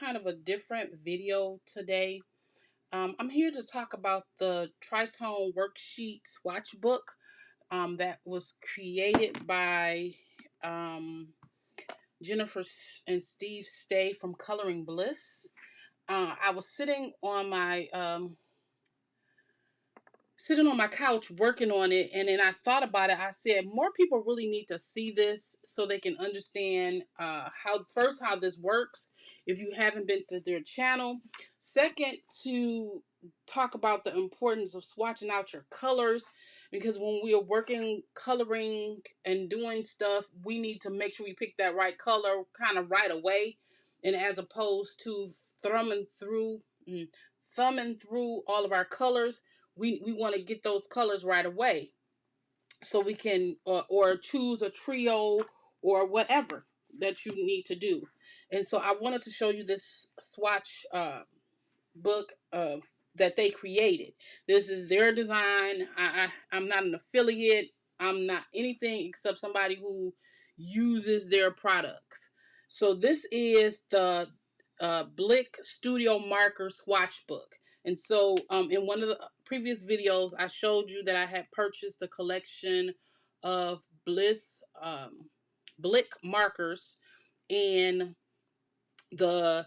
kind of a different video today. I'm here to talk about the Tritone Worksheet Swatch Book that was created by Jennifer and Steve Stay from Coloring Bliss. I was sitting on my couch working on it, and then I thought about it. I said more people really need to see this so they can understand how this works if you haven't been to their channel. Second, to talk about the importance of swatching out your colors, because when we are working coloring and doing stuff, we need to make sure we pick that right color kind of right away, and as opposed to thumbing through all of our colors, we want to get those colors right away so we can or choose a trio or whatever that you need to do. And so I wanted to show you this swatch book that they created. This is their design. I'm not an affiliate. I'm not anything except somebody who uses their products. So this is the Blick Studio Marker Swatch Book. And so in one of the previous videos, I showed you that I had purchased the collection of Bliss Blick markers, and I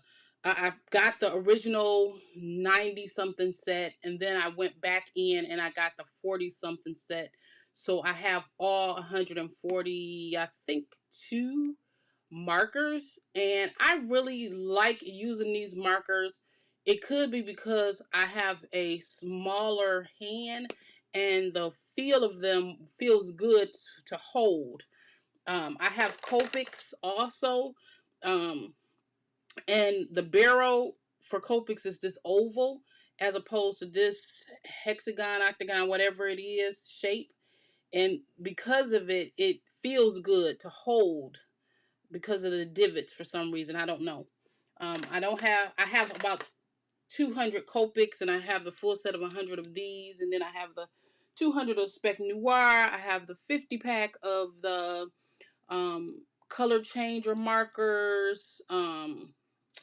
got the original 90 something set, and then I went back in and I got the 40 something set. So I have all 140, I think, two markers, and I really like using these markers. It could be because I have a smaller hand and the feel of them feels good to hold. I have Copics also, and the barrel for Copics is this oval as opposed to this hexagon, octagon, whatever it is shape, and because of it, it feels good to hold because of the divots for some reason. I don't know. I have about 200 Copics, and I have the full set of 100 of these, and then I have the 200 of Spec Noir. I have the 50 pack of the color changer markers.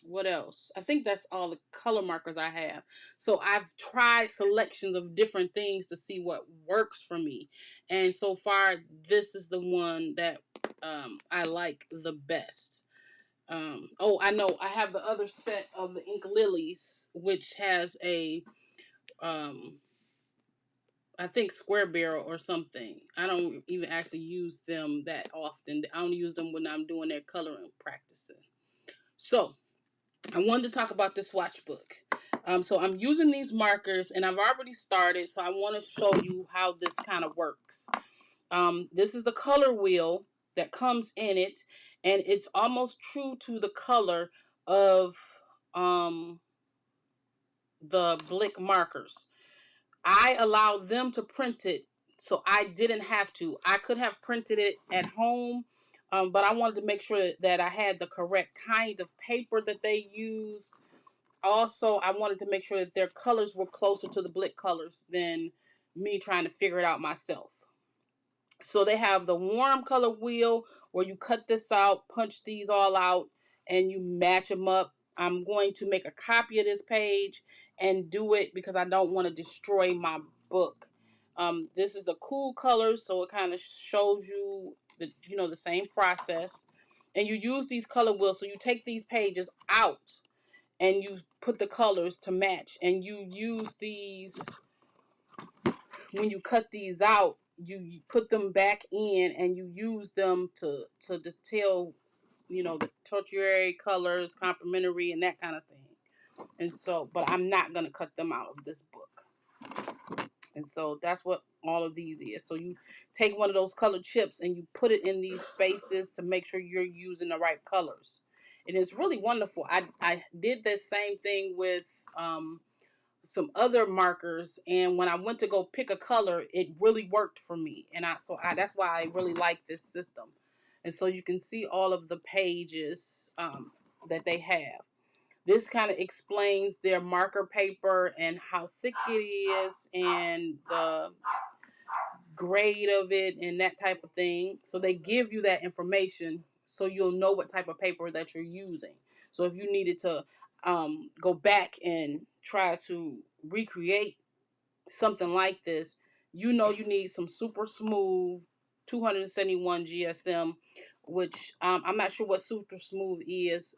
What else? I think that's all the color markers I have. So I've tried selections of different things to see what works for me, and so far this is the one that I like the best. Oh, I know. I have the other set of the Ink Lilies, which has a, I think square barrel or something. I don't even actually use them that often. I only use them when I'm doing their coloring practicing. So I wanted to talk about this swatch book. So I'm using these markers, and I've already started. So I want to show you how this kind of works. This is the color wheel that comes in it, and it's almost true to the color of the Blick markers. I allowed them to print it, so I didn't have to. I could have printed it at home, but I wanted to make sure that I had the correct kind of paper that they used. Also, I wanted to make sure that their colors were closer to the Blick colors than me trying to figure it out myself. So they have the warm color wheel where you cut this out, punch these all out, and you match them up. I'm going to make a copy of this page and do it because I don't want to destroy my book. This is the cool colors, so it kind of shows you the same process. And you use these color wheels, so you take these pages out and you put the colors to match, and you use these when you cut these out. You put them back in and you use them to detail, the tertiary colors, complementary, and that kind of thing. And so, but I'm not going to cut them out of this book. And so that's what all of these is. So you take one of those colored chips and you put it in these spaces to make sure you're using the right colors. And it's really wonderful. I did the same thing with some other markers, and when I went to go pick a color, it really worked for me, and that's why I really like this system. And so you can see all of the pages that they have. This kind of explains their marker paper and how thick it is and the grade of it and that type of thing. So they give you that information so you'll know what type of paper that you're using. So if you needed to go back and try to recreate something like this, you know you need some super smooth 271 GSM, which I'm not sure what super smooth is.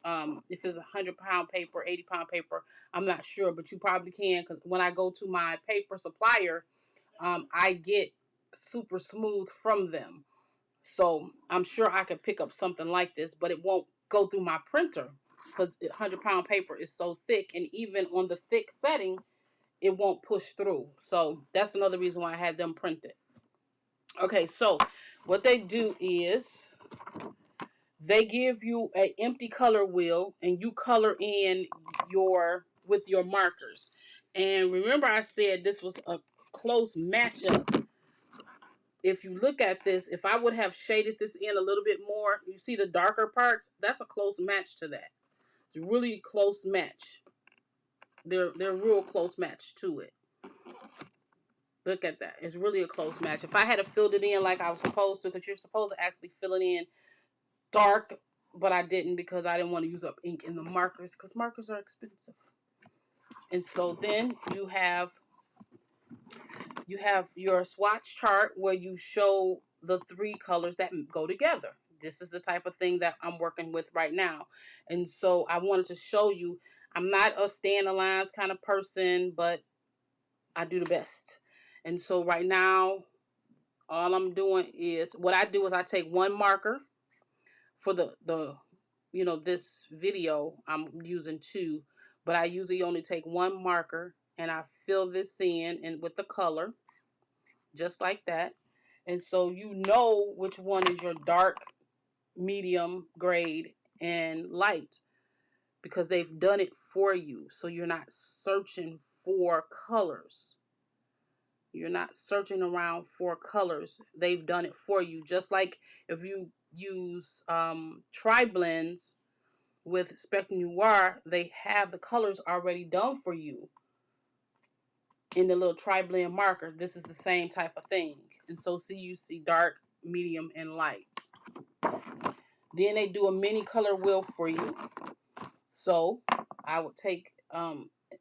If it's 100-pound paper, 80-pound paper, I'm not sure, but you probably can, because when I go to my paper supplier, I get super smooth from them. So I'm sure I could pick up something like this, but it won't go through my printer because 100-pound paper is so thick, and even on the thick setting, it won't push through. So that's another reason why I had them print it. Okay, so what they do is they give you an empty color wheel, and you color in with your markers. And remember I said this was a close matchup. If you look at this, if I would have shaded this in a little bit more, you see the darker parts, that's a close match to that. It's a really close match. They're real close match to it. Look at that. It's really a close match. If I had filled it in like I was supposed to, because you're supposed to actually fill it in dark, but I didn't because I didn't want to use up ink in the markers, because markers are expensive. And so then you have your swatch chart where you show the three colors that go together. This is the type of thing that I'm working with right now. And so I wanted to show you, I'm not a stay in the lines kind of person, but I do the best. And so right now, all I'm doing is, what I do is I take one marker for the this video. I'm using two, but I usually only take one marker, and I fill this in and with the color, just like that. And so you know which one is your dark, medium, grade, and light, because they've done it for you. So you're not searching for colors. You're not searching around for colors. They've done it for you. Just like if you use tri-blends with Spectrum Noir, they have the colors already done for you in the little tri-blend marker. This is the same type of thing. And so see, you see dark, medium, and light. Then they do a mini color wheel for you. So I would take,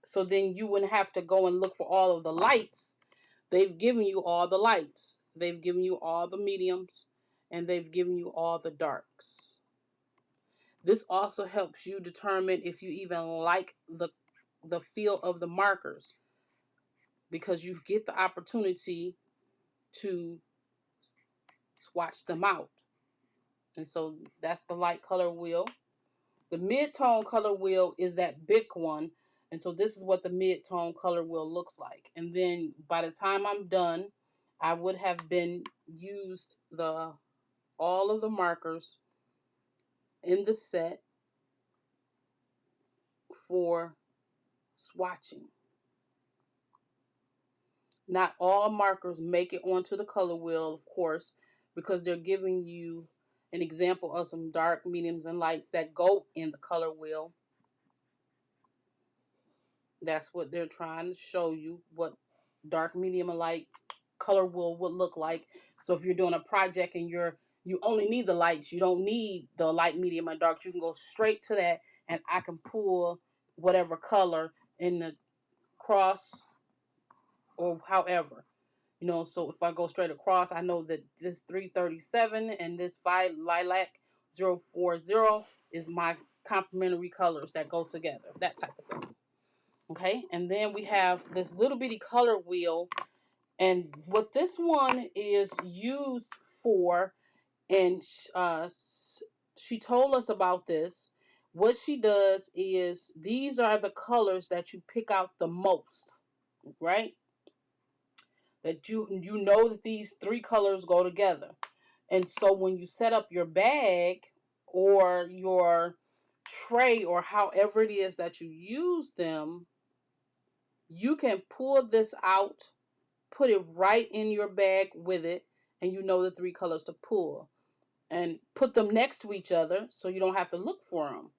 so then you wouldn't have to go and look for all of the lights. They've given you all the lights. They've given you all the mediums, and they've given you all the darks. This also helps you determine if you even like the feel of the markers, because you get the opportunity to swatch them out. And so that's the light color wheel. The mid-tone color wheel is that big one. And so this is what the mid-tone color wheel looks like. And then by the time I'm done, I would have been used all of the markers in the set for swatching. Not all markers make it onto the color wheel, of course, because they're giving you an example of some dark, mediums, and lights that go in the color wheel. That's what they're trying to show you, what dark, medium, and light color wheel would look like. So if you're doing a project and you only need the lights, you don't need the light, medium, and dark, you can go straight to that, and I can pull whatever color in the cross or however. So if I go straight across, I know that this 337 and this lilac 040 is my complementary colors that go together, that type of thing. Okay, and then we have this little bitty color wheel, and what this one is used for, and she told us about this. What she does is, these are the colors that you pick out the most, right? That you know that these three colors go together. And so when you set up your bag or your tray or however it is that you use them, you can pull this out, put it right in your bag with it, and you know the three colors to pull. And put them next to each other so you don't have to look for them.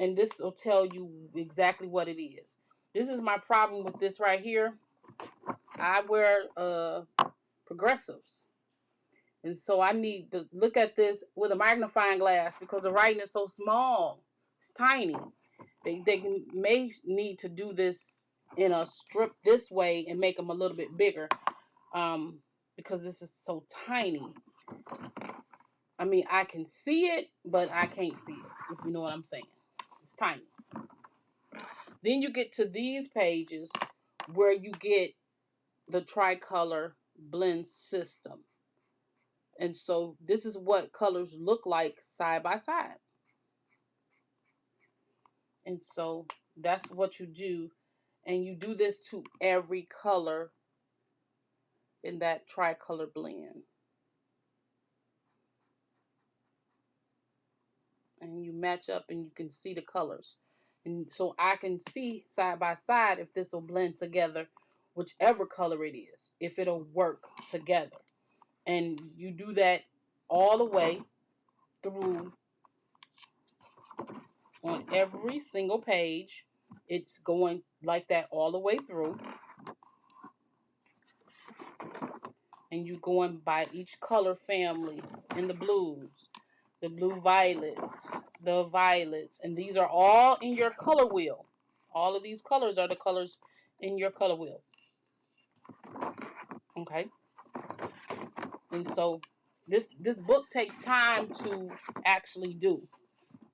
And this will tell you exactly what it is. This is my problem with this right here. I wear progressives. And so I need to look at this with a magnifying glass because the writing is so small. It's tiny. They may need to do this in a strip this way and make them a little bit bigger, because this is so tiny. I mean, I can see it, but I can't see it, if you know what I'm saying. It's tiny. Then you get to these pages where you get the tricolor blend system. And so this is what colors look like side by side. And so that's what you do. And you do this to every color in that tricolor blend. And you match up and you can see the colors. And so I can see side by side if this will blend together, whichever color it is, if it'll work together. And you do that all the way through on every single page. It's going like that all the way through. And you going by each color families in the blues, the blue violets, the violets, and these are all in your color wheel. All of these colors are the colors in your color wheel. Okay. And so this book takes time to actually do.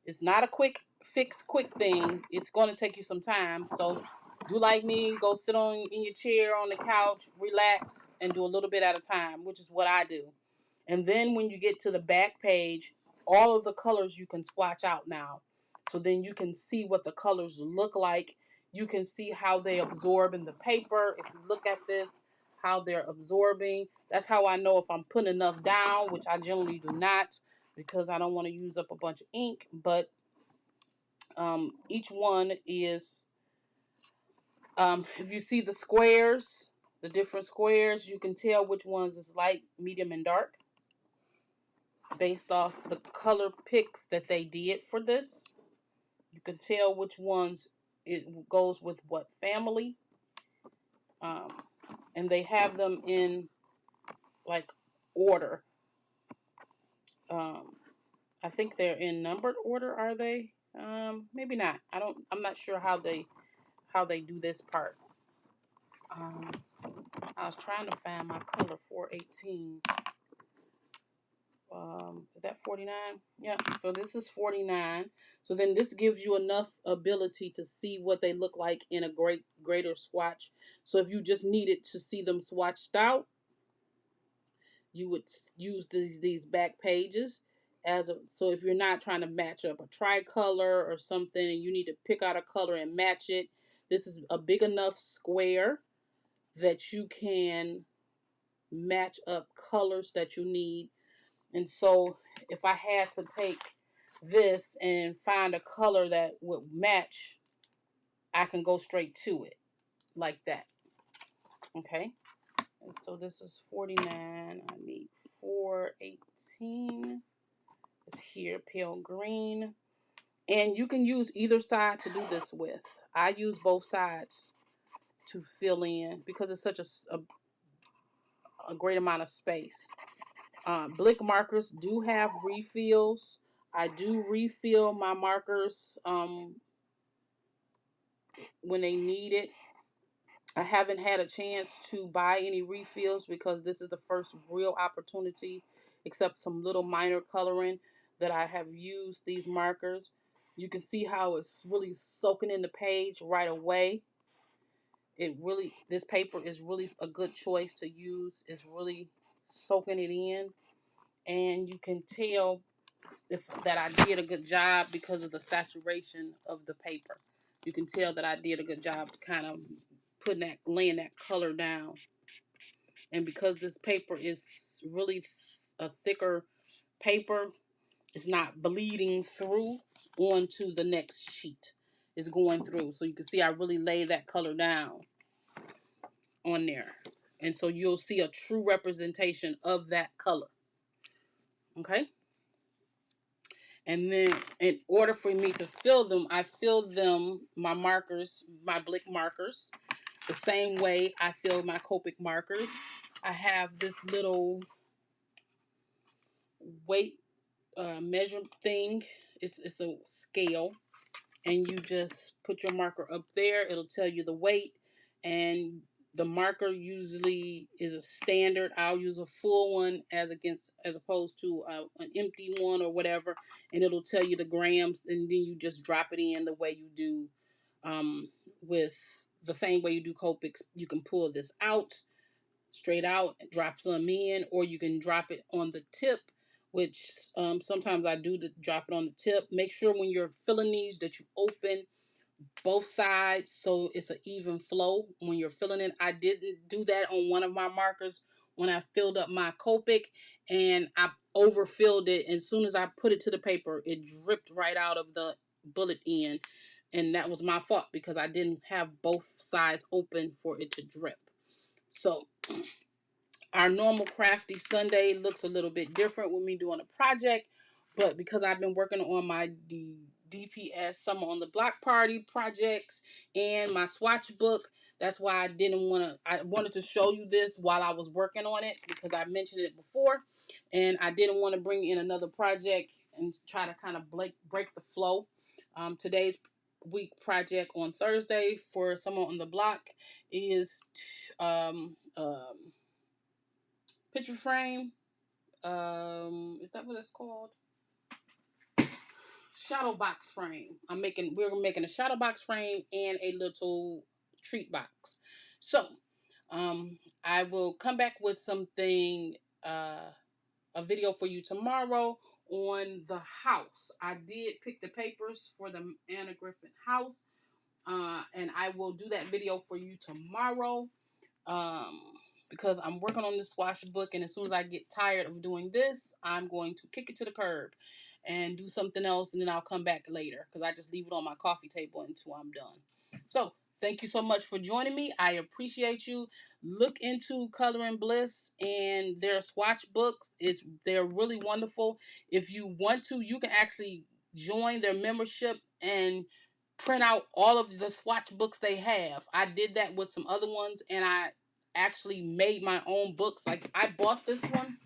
It's not a quick fix, quick thing. It's going to take you some time. So do like me, go sit on in your chair on the couch, relax, and do a little bit at a time, which is what I do. And then when you get to the back page, all of the colors you can swatch out now. So then you can see what the colors look like. You can see how they absorb in the paper. If you look at this, how they're absorbing. That's how I know if I'm putting enough down, which I generally do not because I don't want to use up a bunch of ink. But each one is, if you see the squares, the different squares, you can tell which ones is light, medium, and dark based off the color picks that they did for this. You can tell which ones it goes with what family. And they have them in like order. I think they're in numbered order, are they? Maybe not. I'm not sure how they do this part. I was trying to find my color 418. Is that 49? Yeah, so this is 49. So then this gives you enough ability to see what they look like in a greater swatch. So if you just needed to see them swatched out, you would use these back pages so if you're not trying to match up a tricolor or something and you need to pick out a color and match it, this is a big enough square that you can match up colors that you need. And so if I had to take this and find a color that would match, I can go straight to it like that. Okay. And so this is 49. I need 418. It's here, pale green. And you can use either side to do this with. I use both sides to fill in because it's such a great amount of space. Blick markers do have refills. I do refill my markers when they need it. I haven't had a chance to buy any refills because this is the first real opportunity, except some little minor coloring, that I have used these markers. You can see how it's really soaking in the page right away. This paper is really a good choice to use. It's really soaking it in, and you can tell that I did a good job because of the saturation of the paper. You can tell that I did a good job kind of laying that color down. And because this paper is really a thicker paper, it's not bleeding through onto the next sheet. It's going through. So you can see I really lay that color down on there. And so you'll see a true representation of that color. Okay? And then in order for me to fill them, I fill them, my markers, my Blick markers, the same way I fill my Copic markers. I have this little weight measure thing. It's a scale. and you just put your marker up there. It'll tell you the weight, and the marker usually is a standard. I'll use a full one as opposed to an empty one or whatever, and it'll tell you the grams, and then you just drop it in the way you do with the same way you do Copics. You can pull this out straight out, drop some in, or you can drop it on the tip, which sometimes I do drop it on the tip. Make sure when you're filling these that you open both sides so it's an even flow when you're filling it. I didn't do that on one of my markers when I filled up my Copic, and I overfilled it. As soon as I put it to the paper, it dripped right out of the bullet end, and that was my fault because I didn't have both sides open for it to drip. So our normal Crafty Sunday looks a little bit different with me doing a project, but because I've been working on my DPS Summer on the Block Party projects and my swatch book, that's why I wanted to show you this while I was working on it, because I mentioned it before, and I didn't want to bring in another project and try to kind of break the flow. Today's week project on Thursday for Summer on the Block is picture frame. Is that what it's called? Shadow box frame. We're making a shadow box frame and a little treat box. So, I will come back with something, a video for you tomorrow on the house. I did pick the papers for the Anna Griffin house, and I will do that video for you tomorrow. Um, because I'm working on this swatch book, and as soon as I get tired of doing this, I'm going to kick it to the curb and do something else, and then I'll come back later because I just leave it on my coffee table until I'm done. So thank you so much for joining me. I appreciate you. Look into Coloring Bliss and their swatch books. They're really wonderful. If you want to, you can actually join their membership and print out all of the swatch books they have. I did that with some other ones, and I actually made my own books. Like, I bought this one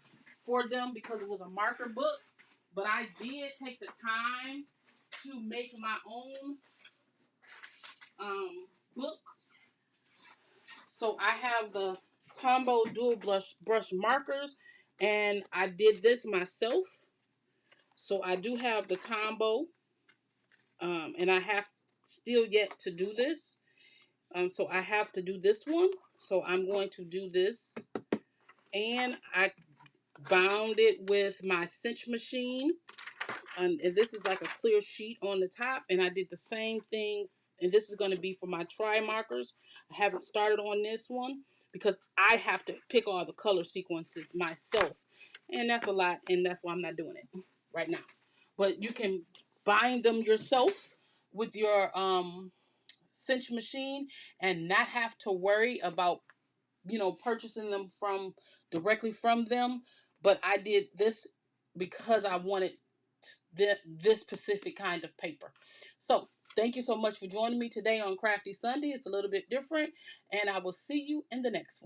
for them because it was a marker book, but I did take the time to make my own books. So I have the Tombow dual brush markers, and I did this myself. So I do have the Tombow, and I have still yet to do this. So I have to do this one. So I'm going to do this, and I bound it with my cinch machine. And this is like a clear sheet on the top, and I did the same thing. And this is going to be for my tri markers. I haven't started on this one because I have to pick all the color sequences myself, and that's a lot, and that's why I'm not doing it right now. But you can bind them yourself with your cinch machine and not have to worry about purchasing them directly from them. But I did this because I wanted this specific kind of paper. So thank you so much for joining me today on Crafty Sunday. It's a little bit different, and I will see you in the next one.